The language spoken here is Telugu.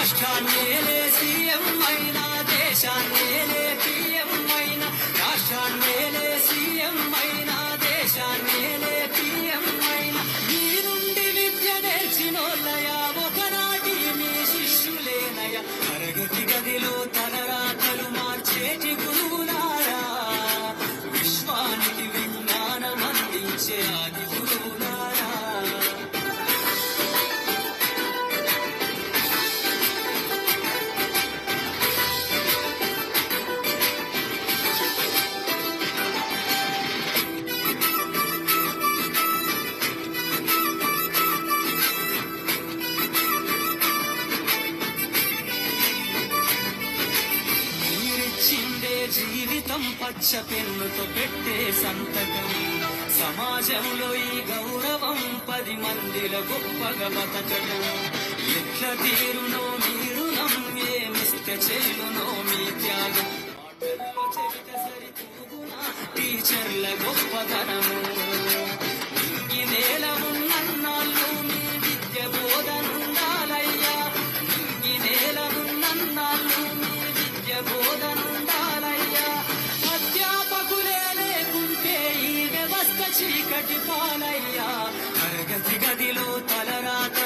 రాష్ట్రాన్నేలే సీఎం అయినా దేశాన్నేలే పీఎం అయినా రాష్ట్రాన్నేలే సీఎం అయినా దేశాన్నేలే పీఎం అయినా మీ నుండి విద్య నేర్చినోళ్ళయా ఒకనాటి మీ శిష్యులేనయా తరగతి గదిలో తలరాతలు మార్చేటి గురువులారా విశ్వానికి విజ్ఞానం అందించే ఆది గురువులారా జీవితం పచ్చ పెన్నుతో పెట్టే సంతకం సమాజంలో ఈ గౌరవం 10 మందిలో గొప్పగా బతకడం ఎట్ల తీరునో మీరునం ఏమిస్తే చెల్లునో మీ త్యాగం మాటల్లో చెబితే సరితూగునా టీచర్ల గొప్పతనము ఈ నేల ఉన్నన్నాళ్ళు మీ విద్య బోధనుండాలయ్యా ఈ నేల ఉన్నన్నాళ్ళు మీ విద్య బోధనుండాలయ్యా అధ్యాపకులే లేకుంటే ఈ వ్యవస్థ చీకటి పాలయ్యా తరగతి గదిలో తలరాత